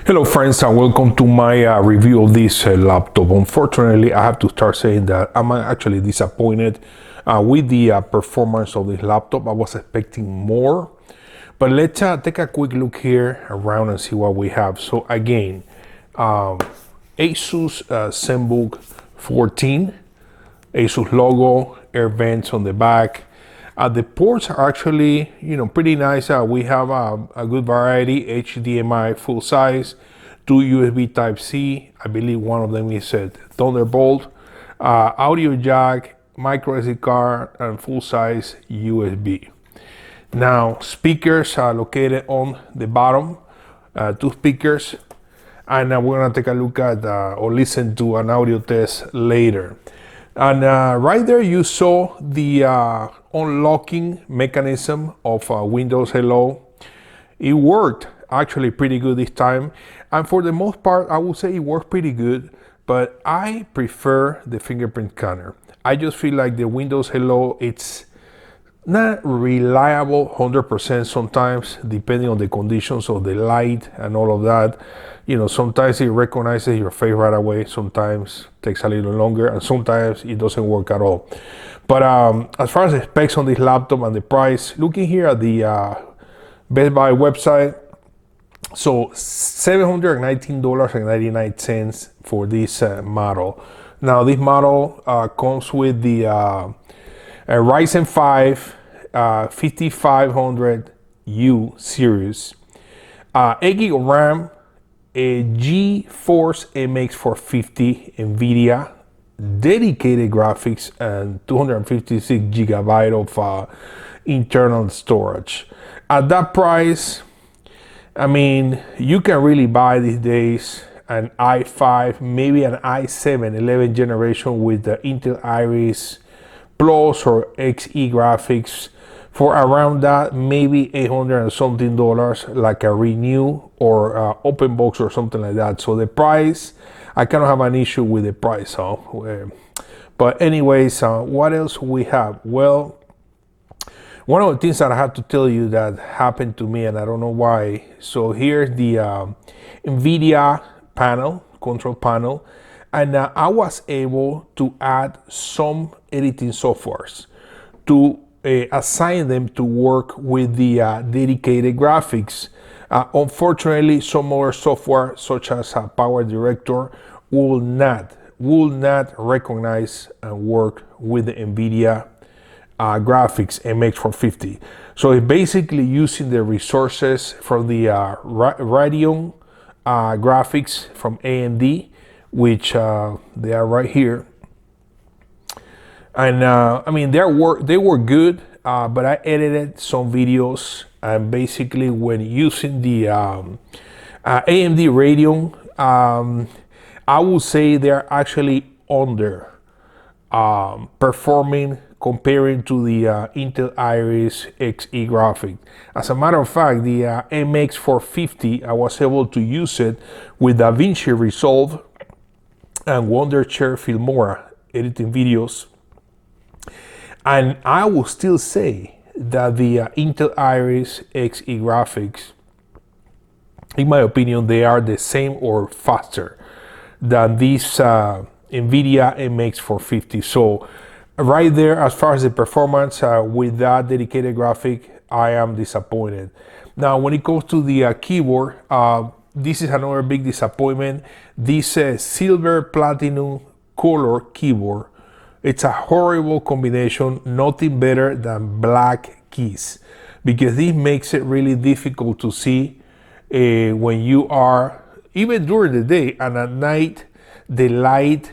Hello friends, and welcome to my review of this laptop. Unfortunately, I have to start saying that I'm actually disappointed with the performance of this laptop. I was expecting more, but let's take a quick look here around and see what we have. So again, Asus Zenbook 14, Asus logo, air vents on the back. The ports are actually, pretty nice. We have a good variety: HDMI full size, 2 USB Type-C. I believe one of them is a Thunderbolt, audio jack, micro SD card, and full size USB. Now, speakers are located on the bottom, 2 speakers, and we're gonna take a look at or listen to an audio test later. And right there you saw the unlocking mechanism of Windows Hello. It worked actually pretty good this time, and for the most part I would say it worked pretty good, but I prefer the fingerprint scanner. I just feel like the Windows Hello, it's not reliable 100% sometimes, depending on the conditions of the light and all of that. Sometimes it recognizes your face right away, sometimes takes a little longer, and sometimes it doesn't work at all. But as far as the specs on this laptop and the price, looking here at the Best Buy website, so $719.99 for this model. Now this model comes with the Ryzen 5 5500U series, 8 gig of RAM, a GeForce MX450 Nvidia dedicated graphics, and 256 gigabytes of internal storage. At that price, I mean, you can really buy these days an i5, maybe an i7 11th generation with the Intel Iris Plus or XE graphics for around that, maybe $800 and something, like a Renew or Open Box or something like that. So the price, I kind of have an issue with the price. But anyways, what else we have? Well, one of the things that I have to tell you that happened to me, and I don't know why. So here's the Nvidia panel, control panel, and I was able to add some editing softwares to assign them to work with the dedicated graphics. Unfortunately, some other software such as Power Director will not recognize and work with the Nvidia graphics MX450. So it's basically using the resources from the Radeon graphics from AMD, which they are right here. And I mean, they were good, but I edited some videos, and basically when using the AMD Radeon, I would say they're actually under performing comparing to the Intel Iris Xe graphic. As a matter of fact, the MX450, I was able to use it with DaVinci Resolve and Wondershare Filmora editing videos, and I will still say that the Intel Iris Xe graphics, in my opinion, they are the same or faster than this Nvidia MX450. So right there, as far as the performance with that dedicated graphic, I am disappointed. Now, when it comes to the keyboard, this is another big disappointment. This silver platinum color keyboard, it's a horrible combination. Nothing better than black keys, because this makes it really difficult to see when you are, even during the day, and at night the light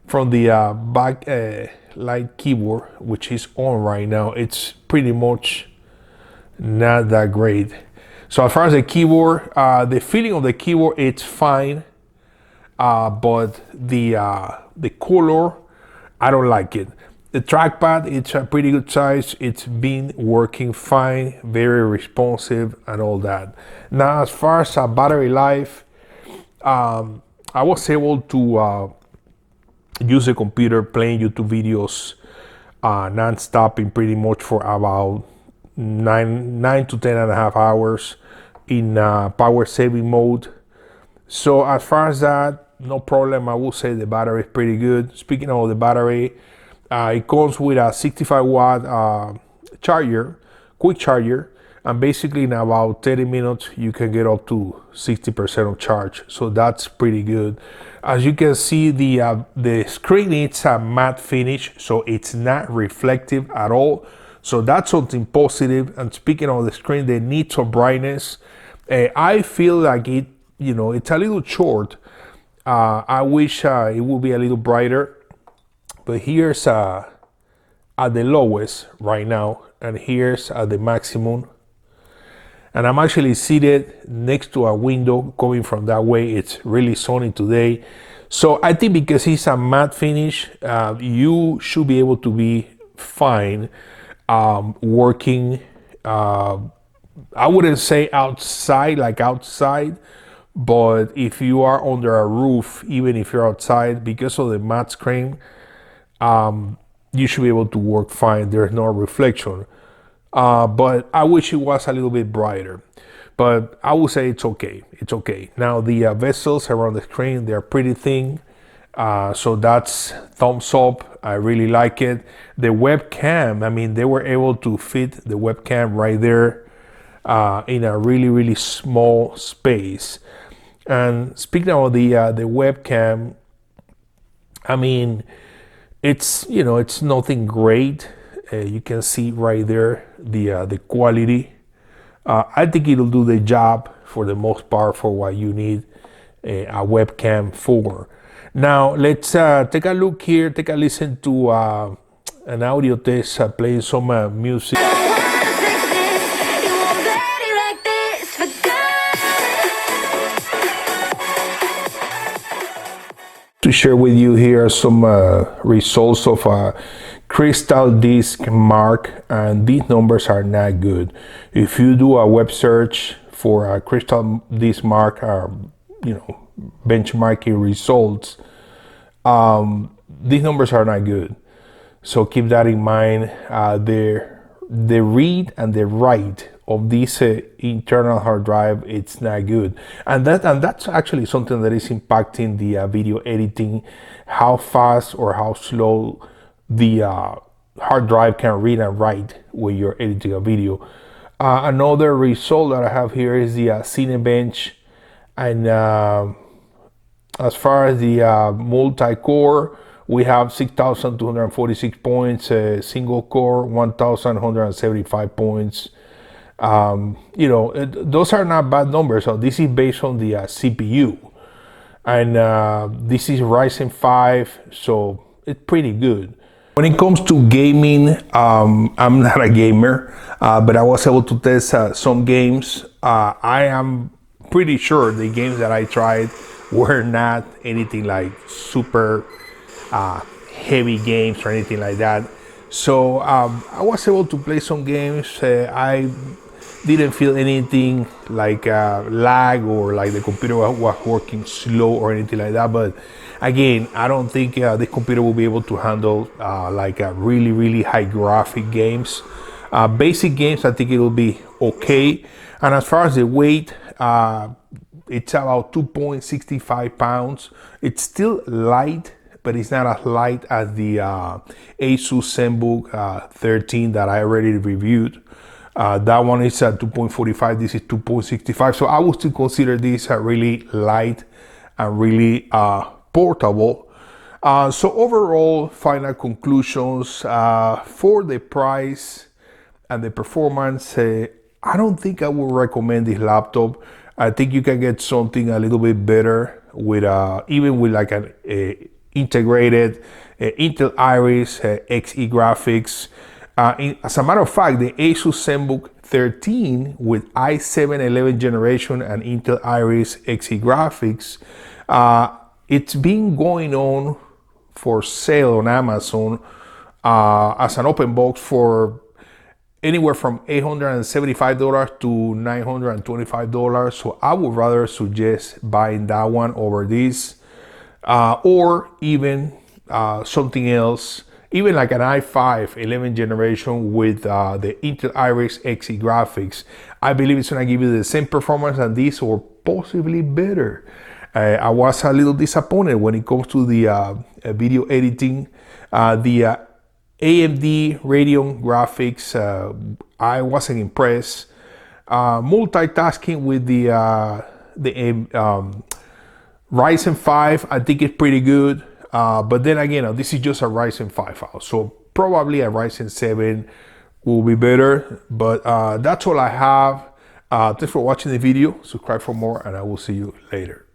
from the backlight keyboard, which is on right now, it's pretty much not that great. So as far as the keyboard, the feeling of the keyboard, it's fine, but the color, I don't like it. The trackpad, it's a pretty good size. It's been working fine, very responsive and all that. Now, as far as battery life, I was able to use the computer playing YouTube videos non-stop in pretty much for about 9 to 10 and a half hours. power saving mode. So as far as that, no problem. I will say the battery is pretty good. Speaking of the battery, it comes with a 65-watt charger, quick charger, and basically in about 30 minutes you can get up to 60% of charge. So that's pretty good. As you can see, the screen is a matte finish, so it's not reflective at all. So that's something positive. And speaking of the screen, the needs of brightness, I feel like it, it's a little short. I wish it would be a little brighter. But here's at the lowest right now, and here's at the maximum. And I'm actually seated next to a window coming from that way. It's really sunny today. So I think because it's a matte finish, you should be able to be fine working. I wouldn't say outside, but if you are under a roof, even if you're outside, because of the matte screen, you should be able to work fine. There's no reflection. But I wish it was a little bit brighter. But I would say it's okay. It's okay. Now the bezels around the screen, they're pretty thin. So that's thumbs up. I really like it. The webcam, I mean, they were able to fit the webcam right there in a really, really small space. And speaking of the webcam, I mean, it's it's nothing great. You can see right there the quality. I think it'll do the job for the most part for what you need a webcam for. Now let's take a look here, take a listen to an audio test playing some music. To share with you here some results of CrystalDiskMark, and these numbers are not good. If you do a web search for CrystalDiskMark, benchmarking results, these numbers are not good. So keep that in mind. The read and the write of this internal hard drive, it's not good, and that's actually something that is impacting the video editing, how fast or how slow the hard drive can read and write when you're editing a video. Another result that I have here is the Cinebench, and as far as the multi-core, we have 6,246 points, single core 1,175 points. Those are not bad numbers. So this is based on the CPU, and this is Ryzen 5, so it's pretty good. When it comes to gaming, I'm not a gamer, but I was able to test some games. I am pretty sure the games that I tried were not anything like super heavy games or anything like that. So I was able to play some games. I didn't feel anything like lag or like the computer was working slow or anything like that. But again, I don't think the computer will be able to handle like really, really high graphic games. Basic games, I think it will be okay. And as far as the weight, it's about 2.65 pounds. It's still light, but it's not as light as the Asus Zenbook 13 that I already reviewed. That one is at 2.45, this is 2.65. So I would still consider this really light and really portable. So overall, final conclusions for the price and the performance, I don't think I would recommend this laptop. I think you can get something a little bit better with even with like an integrated Intel Iris Xe graphics. As a matter of fact, the Asus Zenbook 13 with i7 11th generation and Intel Iris Xe graphics, it's been going on for sale on Amazon as an open box for anywhere from $875 to $925. So I would rather suggest buying that one over this, or even something else. even like an i5 11th generation with the Intel Iris Xe graphics, I believe it's gonna give you the same performance as this or possibly better. I was a little disappointed when it comes to the video editing. The AMD Radeon graphics, I wasn't impressed. Multitasking with the Ryzen 5, I think it's pretty good. But then again, this is just a Ryzen 5 file, so probably a Ryzen 7 will be better. But that's all I have. Thanks for watching the video. Subscribe for more, and I will see you later.